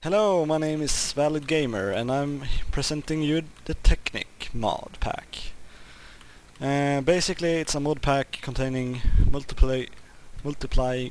Hello, my name is VaildGamer and I'm presenting you the Technic mod pack. Basically it's a mod pack containing multiply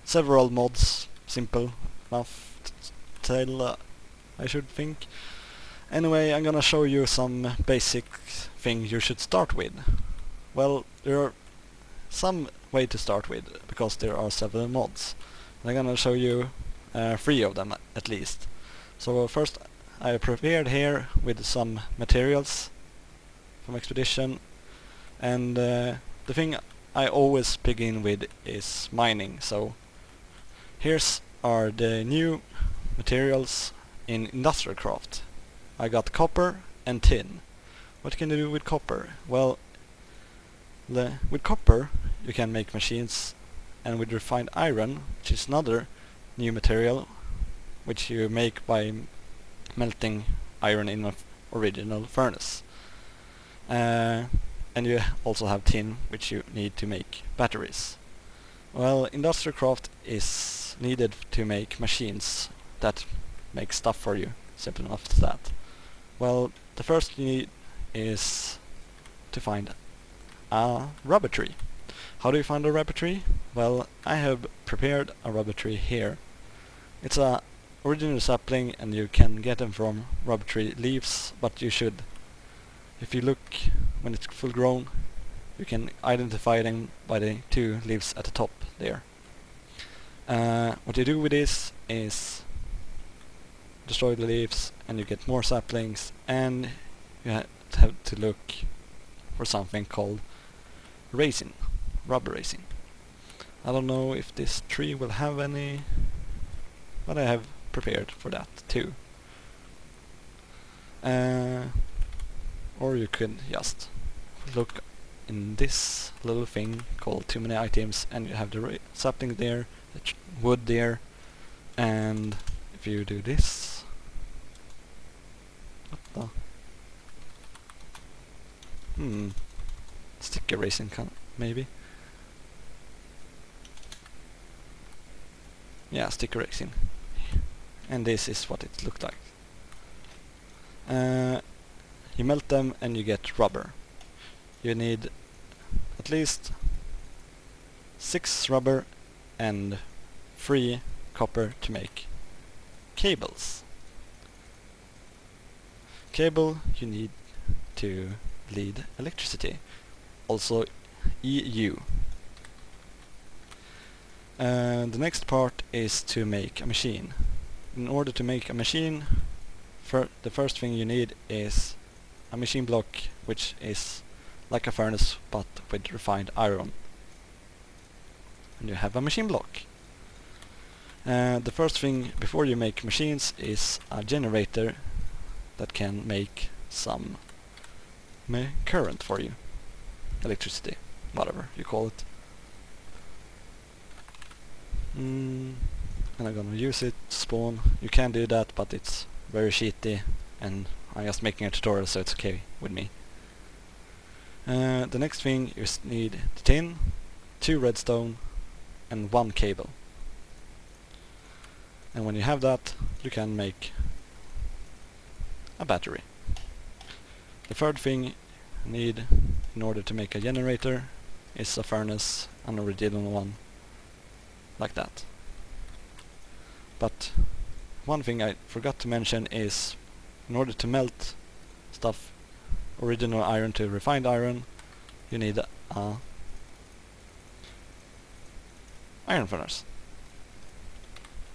several mods, simple enough to tell I should think. Anyway, I'm gonna show you some basic things you should start with. Well, there are some way to start with because there are several mods. I'm gonna show you 3 of them at least. So first I prepared here with some materials from Expedition, and the thing I always begin with is mining. So here's are the new materials in Industrial Craft. I got copper and tin. What can you do with copper? Well, with copper you can make machines, and with refined iron, which is another new material which you make by melting iron in an original furnace. And you also have tin, which you need to make batteries. Well, Industrial Craft is needed to make machines that make stuff for you, simple enough as that. Well, the first you need is to find a rubber tree. How do you find a rubber tree? Well, I have prepared a rubber tree here. It's a original sapling and you can get them from rubber tree leaves, but you should, if you look when it's full grown, you can identify them by the 2 leaves at the top there. What you do with this is destroy the leaves and you get more saplings, and you have to look for something called resin, rubber resin. I don't know if this tree will have any, but I have prepared for that too. Or you could just look in this little thing called too many items, and you have the sapling there, the wood there, and if you do this, what the? Sticker resin maybe? Yeah, sticker resin. And this is what it looked like. You melt them and you get rubber. You need at least 6 rubber and 3 copper to make cables. Cable you need to lead electricity, also EU. The next part is to make a machine. In order to make a machine, the first thing you need is a machine block, which is like a furnace but with refined iron. And you have a machine block. The first thing before you make machines is a generator that can make some current for you. Electricity, whatever you call it. And I'm gonna use it to spawn. You can do that, but it's very cheaty, and I'm just making a tutorial, so it's okay with me. The next thing you need the tin, 2 redstone, and 1 cable. And when you have that, you can make a battery. The third thing you need in order to make a generator is a furnace, an original one, like that. But one thing I forgot to mention is, in order to melt stuff, original iron to refined iron, you need a iron furnace.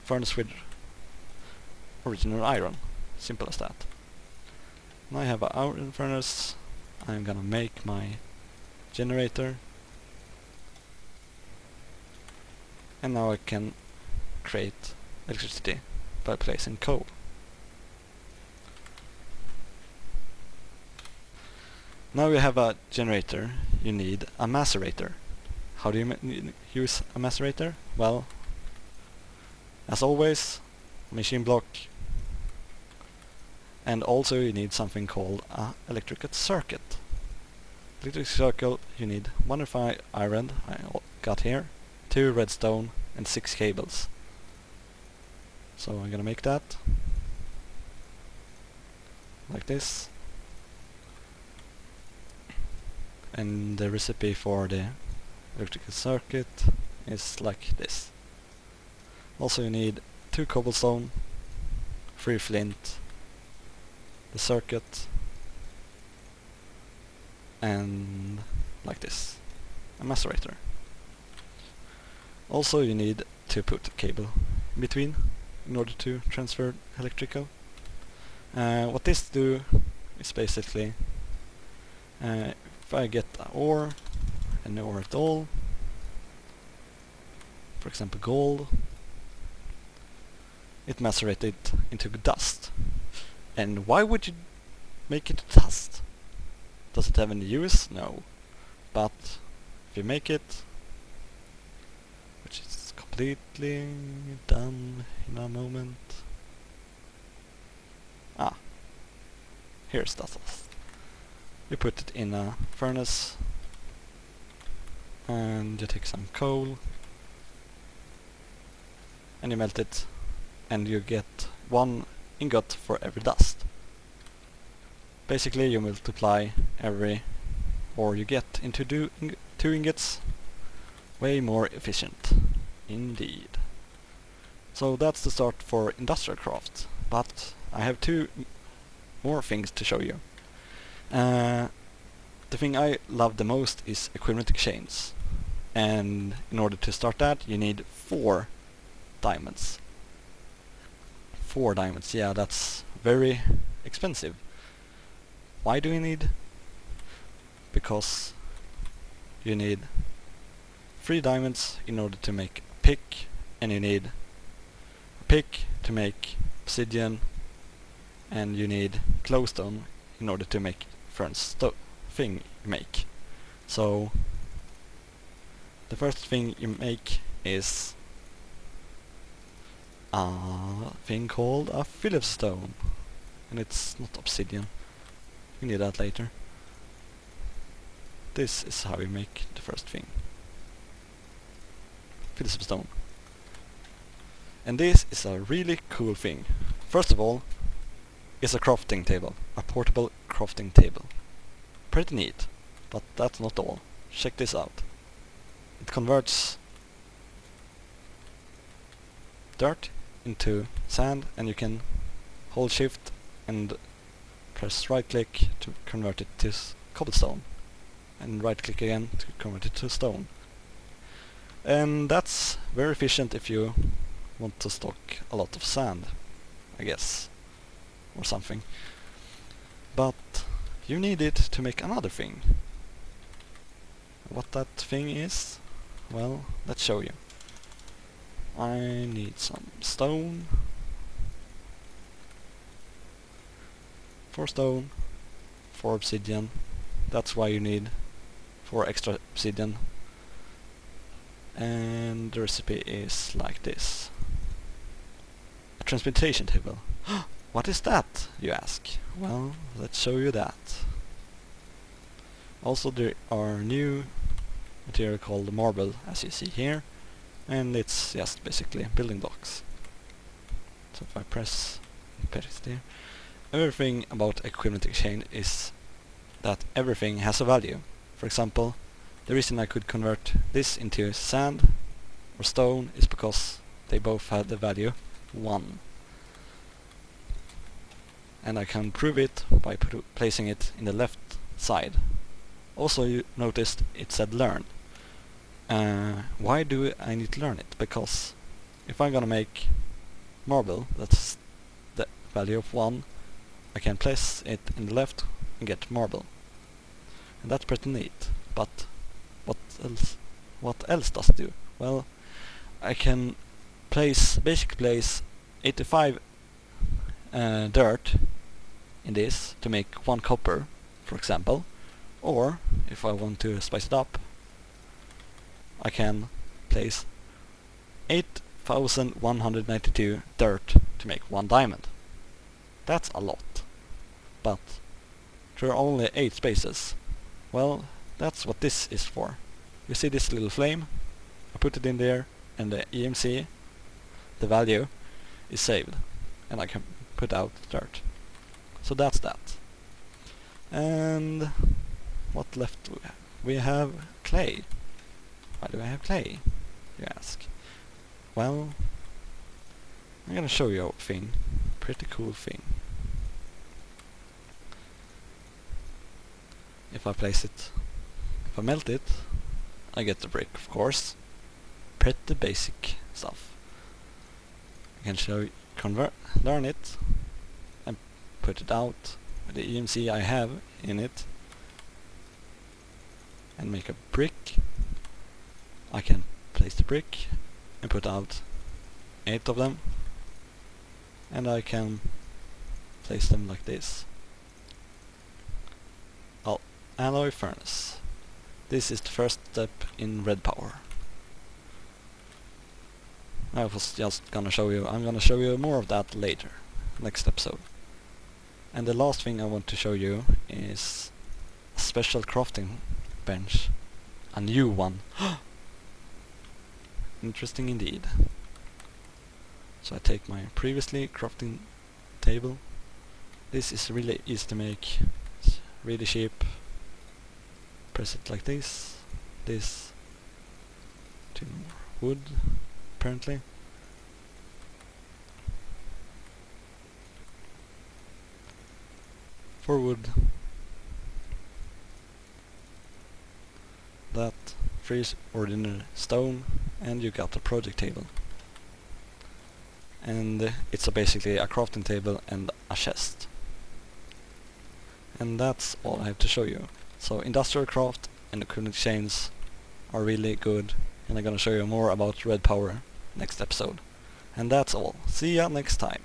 Furnace with original iron, simple as that. Now I have an iron furnace. I'm gonna make my generator, and now I can create electricity by placing coal. Now you have a generator, you need a macerator. How do you use a macerator? Well, as always, machine block, and also you need something called a electrical circuit. Electric circle, you need 1 refined iron, I got here, 2 redstone and 6 cables. So I'm gonna make that like this, and the recipe for the electrical circuit is like this. Also you need 2 cobblestone, 3 flint, the circuit, and like this, a macerator. Also you need to put a cable in between in order to transfer electrical. What this do is basically, if I get ore, and no ore at all, for example gold, it macerates it into dust. And why would you make it dust? Does it have any use? No. But if you make it, which is completely done in a moment. Here's dust. You put it in a furnace, and you take some coal, and you melt it, and you get 1 ingot for every dust. Basically you multiply every ore you get into 2 ingots. Way more efficient indeed. So that's the start for industrial craft, but I have 2 more things to show you. The thing I love the most is equipment exchange, and in order to start that you need 4 diamonds. 4 diamonds, yeah, that's very expensive. Why do you need? Because you need 3 diamonds in order to make a pick, and you need a pick to make obsidian, and you need glowstone in order to make furnace thing you make. So the first thing you make is a thing called a Phillips stone, and it's not obsidian. You need that later. This is how you make the first thing. Phillips stone. And this is a really cool thing. First of all, it's a crafting table, a portable crafting table. Pretty neat, but that's not all. Check this out. It converts dirt into sand, and you can hold shift and press right click to convert it to cobblestone, and right click again to convert it to stone. And that's very efficient if you want to stock a lot of sand, I guess, or something. But you need it to make another thing. What that thing is, well, let's show you. I need some stone. 4 stone, 4 obsidian. That's why you need 4 extra obsidian. And the recipe is like this. A transportation table. What is that, you ask? Well, let's show you that. Also there are new material called marble, as you see here, and it's just basically building blocks. So if I press there, everything about equipment exchange is that everything has a value. For example, the reason I could convert this into sand or stone is because they both had the value 1. And I can prove it by placing it in the left side. Also you noticed it said learn. Why do I need to learn it? Because if I'm gonna make marble, that's the value of 1, I can place it in the left and get marble. And that's pretty neat. But what else does it do? Well, I can basically place 85 dirt in this to make 1 copper, for example. Or if I want to spice it up, I can place 8,192 dirt to make 1 diamond. That's a lot. But there are only 8 spaces. Well, that's what this is for. You see this little flame? I put it in there, and the EMC, the value, is saved, and I can put out dirt. So that's that. And what left do we have? We have clay. Why do I have clay, you ask? Well, I'm gonna show you a thing. Pretty cool thing. If I place it, if I melt it, I get the brick, of course. Pretty basic stuff. I can learn it and put it out with the EMC I have in it and make a brick. I can place the brick and put out 8 of them, and I can place them like this. Alloy furnace. This is the first step in red power. I was just gonna show you, I'm gonna show you more of that later, next episode. And the last thing I want to show you is a special crafting bench. A new one. Interesting indeed. So I take my previously crafting table. This is really easy to make. It's really cheap. Press it like this. This. 2 more wood, apparently. For wood. That. 3 ordinary stone, and you got a project table. And it's basically a crafting table and a chest. And that's all I have to show you. So industrial craft and the cooling chains are really good, and I'm gonna show you more about red power next episode. And that's all. See ya next time.